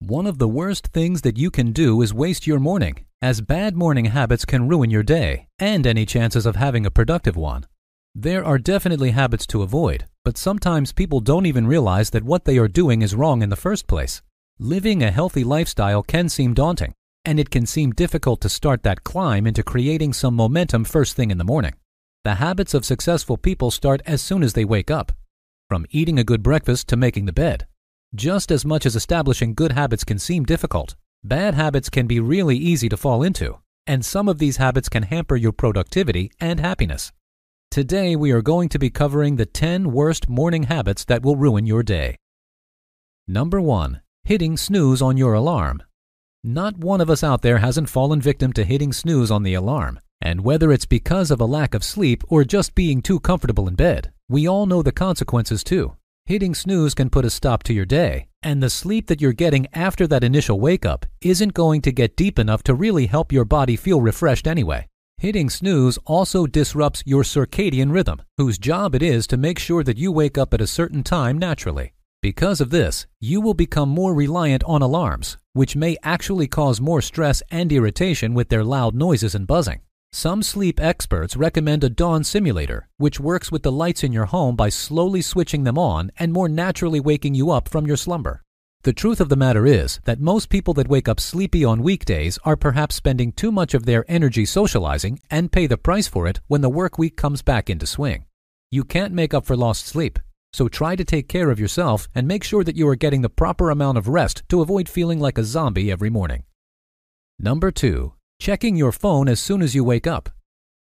One of the worst things that you can do is waste your morning, as bad morning habits can ruin your day and any chances of having a productive one. There are definitely habits to avoid, but sometimes people don't even realize that what they are doing is wrong in the first place. Living a healthy lifestyle can seem daunting, and it can seem difficult to start that climb into creating some momentum first thing in the morning. The habits of successful people start as soon as they wake up, from eating a good breakfast to making the bed. Just as much as establishing good habits can seem difficult, bad habits can be really easy to fall into, and some of these habits can hamper your productivity and happiness. Today we are going to be covering the 10 worst morning habits that will ruin your day. Number 1. Hitting snooze on your alarm. Not one of us out there hasn't fallen victim to hitting snooze on the alarm, and whether it's because of a lack of sleep or just being too comfortable in bed, we all know the consequences too. Hitting snooze can put a stop to your day, and the sleep that you're getting after that initial wake-up isn't going to get deep enough to really help your body feel refreshed anyway. Hitting snooze also disrupts your circadian rhythm, whose job it is to make sure that you wake up at a certain time naturally. Because of this, you will become more reliant on alarms, which may actually cause more stress and irritation with their loud noises and buzzing. Some sleep experts recommend a dawn simulator, which works with the lights in your home by slowly switching them on and more naturally waking you up from your slumber. The truth of the matter is that most people that wake up sleepy on weekdays are perhaps spending too much of their energy socializing and pay the price for it when the work week comes back into swing. You can't make up for lost sleep, so try to take care of yourself and make sure that you are getting the proper amount of rest to avoid feeling like a zombie every morning. Number 2. Checking your phone as soon as you wake up.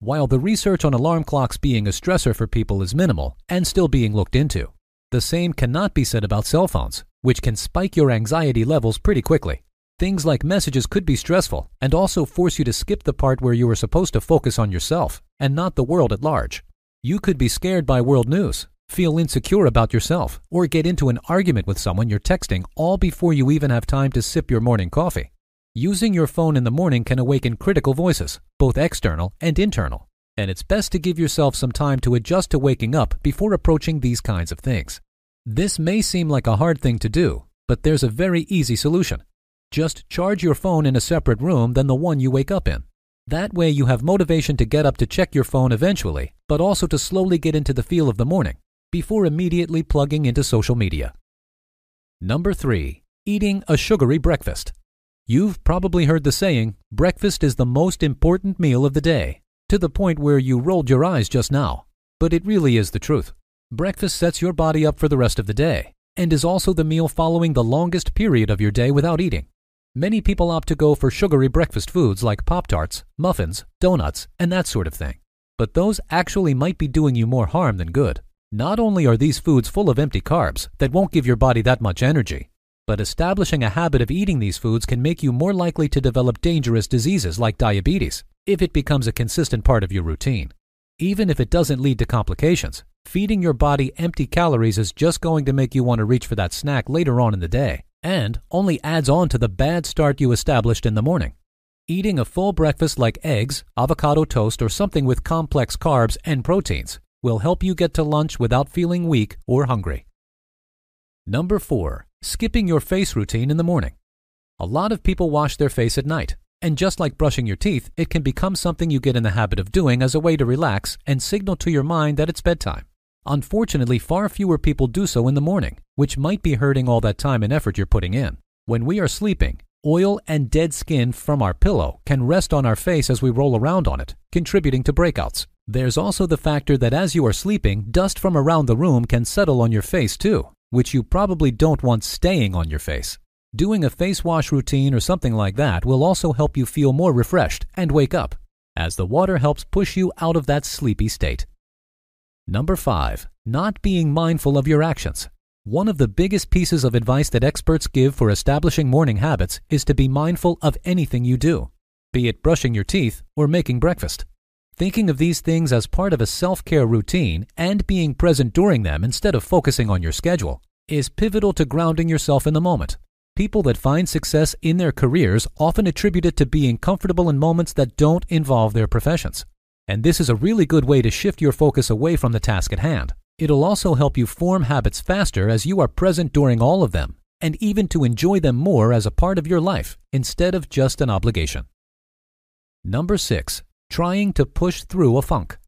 While the research on alarm clocks being a stressor for people is minimal and still being looked into, the same cannot be said about cell phones, which can spike your anxiety levels pretty quickly. Things like messages could be stressful and also force you to skip the part where you are supposed to focus on yourself and not the world at large. You could be scared by world news, feel insecure about yourself, or get into an argument with someone you're texting all before you even have time to sip your morning coffee. Using your phone in the morning can awaken critical voices, both external and internal, and it's best to give yourself some time to adjust to waking up before approaching these kinds of things. This may seem like a hard thing to do, but there's a very easy solution. Just charge your phone in a separate room than the one you wake up in. That way you have motivation to get up to check your phone eventually, but also to slowly get into the feel of the morning, before immediately plugging into social media. Number 3. Eating a sugary breakfast. You've probably heard the saying, breakfast is the most important meal of the day, to the point where you rolled your eyes just now. But it really is the truth. Breakfast sets your body up for the rest of the day, and is also the meal following the longest period of your day without eating. Many people opt to go for sugary breakfast foods like Pop-Tarts, muffins, donuts, and that sort of thing. But those actually might be doing you more harm than good. Not only are these foods full of empty carbs that won't give your body that much energy, but establishing a habit of eating these foods can make you more likely to develop dangerous diseases like diabetes if it becomes a consistent part of your routine. Even if it doesn't lead to complications, feeding your body empty calories is just going to make you want to reach for that snack later on in the day, and only adds on to the bad start you established in the morning. Eating a full breakfast like eggs, avocado toast, or something with complex carbs and proteins will help you get to lunch without feeling weak or hungry. Number 4. Skipping your face routine in the morning. A lot of people wash their face at night, and just like brushing your teeth, it can become something you get in the habit of doing as a way to relax and signal to your mind that it's bedtime. Unfortunately, far fewer people do so in the morning, which might be hurting all that time and effort you're putting in. When we are sleeping, oil and dead skin from our pillow can rest on our face as we roll around on it, contributing to breakouts. There's also the factor that as you are sleeping, dust from around the room can settle on your face too, which you probably don't want staying on your face. Doing a face wash routine or something like that will also help you feel more refreshed and wake up, as the water helps push you out of that sleepy state. Number 5. Not being mindful of your actions. One of the biggest pieces of advice that experts give for establishing morning habits is to be mindful of anything you do, be it brushing your teeth or making breakfast. Thinking of these things as part of a self-care routine and being present during them instead of focusing on your schedule is pivotal to grounding yourself in the moment. People that find success in their careers often attribute it to being comfortable in moments that don't involve their professions. And this is a really good way to shift your focus away from the task at hand. It'll also help you form habits faster as you are present during all of them, and even to enjoy them more as a part of your life instead of just an obligation. Number 6. Trying to push through a funk.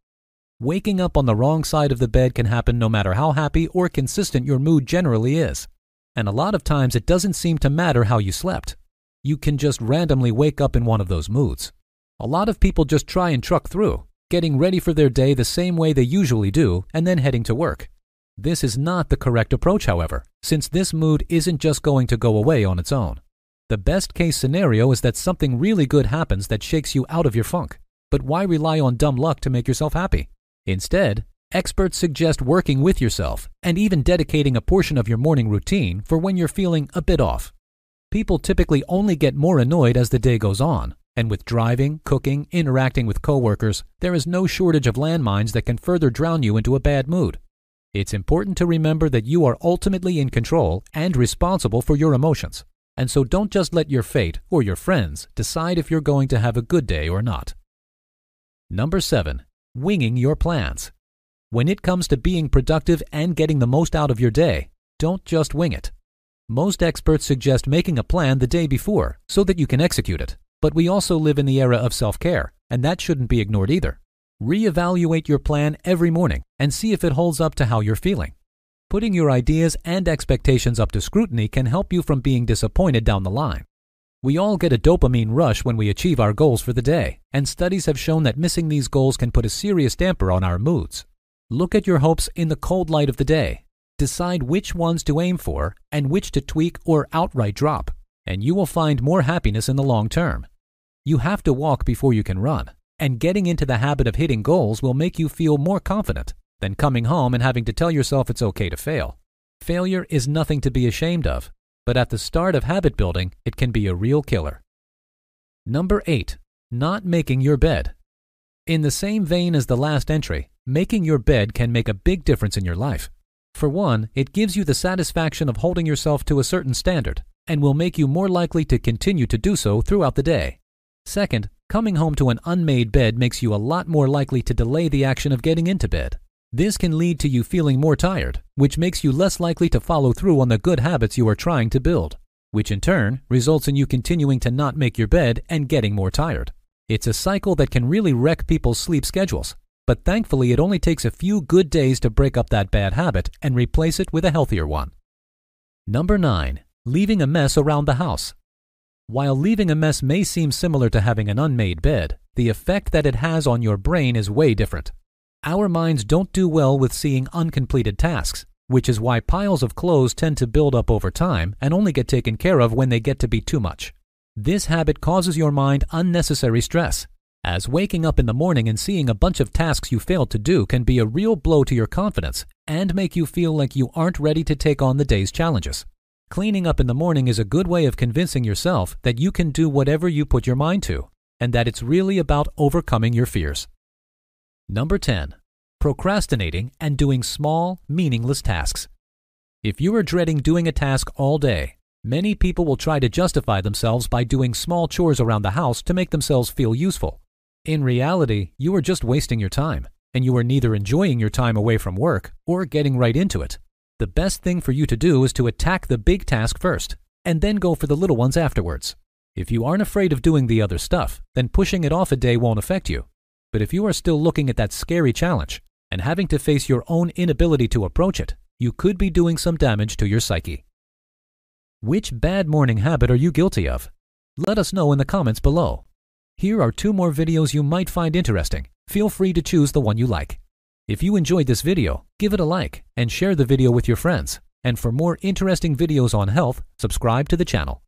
Waking up on the wrong side of the bed can happen no matter how happy or consistent your mood generally is. And a lot of times it doesn't seem to matter how you slept. You can just randomly wake up in one of those moods. A lot of people just try and truck through, getting ready for their day the same way they usually do and then heading to work. This is not the correct approach, however, since this mood isn't just going to go away on its own. The best case scenario is that something really good happens that shakes you out of your funk. But why rely on dumb luck to make yourself happy? Instead, experts suggest working with yourself and even dedicating a portion of your morning routine for when you're feeling a bit off. People typically only get more annoyed as the day goes on, and with driving, cooking, interacting with coworkers, there is no shortage of landmines that can further drown you into a bad mood. It's important to remember that you are ultimately in control and responsible for your emotions, and so don't just let your fate or your friends decide if you're going to have a good day or not. Number 7. Winging your plans. When it comes to being productive and getting the most out of your day, don't just wing it. Most experts suggest making a plan the day before so that you can execute it, but we also live in the era of self-care, and that shouldn't be ignored either. Reevaluate your plan every morning and see if it holds up to how you're feeling. Putting your ideas and expectations up to scrutiny can help you from being disappointed down the line. We all get a dopamine rush when we achieve our goals for the day, and studies have shown that missing these goals can put a serious damper on our moods. Look at your hopes in the cold light of the day. Decide which ones to aim for and which to tweak or outright drop, and you will find more happiness in the long term. You have to walk before you can run, and getting into the habit of hitting goals will make you feel more confident than coming home and having to tell yourself it's okay to fail. Failure is nothing to be ashamed of, but at the start of habit building, it can be a real killer. Number 8. Not making your bed. In the same vein as the last entry, making your bed can make a big difference in your life. For one, it gives you the satisfaction of holding yourself to a certain standard and will make you more likely to continue to do so throughout the day. Second, coming home to an unmade bed makes you a lot more likely to delay the action of getting into bed. This can lead to you feeling more tired, which makes you less likely to follow through on the good habits you are trying to build, which in turn results in you continuing to not make your bed and getting more tired. It's a cycle that can really wreck people's sleep schedules, but thankfully it only takes a few good days to break up that bad habit and replace it with a healthier one. Number 9. Leaving a mess around the house. While leaving a mess may seem similar to having an unmade bed, the effect that it has on your brain is way different. Our minds don't do well with seeing uncompleted tasks, which is why piles of clothes tend to build up over time and only get taken care of when they get to be too much. This habit causes your mind unnecessary stress, as waking up in the morning and seeing a bunch of tasks you failed to do can be a real blow to your confidence and make you feel like you aren't ready to take on the day's challenges. Cleaning up in the morning is a good way of convincing yourself that you can do whatever you put your mind to, and that it's really about overcoming your fears. Number 10. Procrastinating and doing small, meaningless tasks. If you are dreading doing a task all day, many people will try to justify themselves by doing small chores around the house to make themselves feel useful. In reality, you are just wasting your time, and you are neither enjoying your time away from work or getting right into it. The best thing for you to do is to attack the big task first, and then go for the little ones afterwards. If you aren't afraid of doing the other stuff, then pushing it off a day won't affect you. But if you are still looking at that scary challenge and having to face your own inability to approach it, you could be doing some damage to your psyche. Which bad morning habit are you guilty of? Let us know in the comments below. Here are 2 more videos you might find interesting. Feel free to choose the one you like. If you enjoyed this video, give it a like and share the video with your friends. And for more interesting videos on health, subscribe to the channel.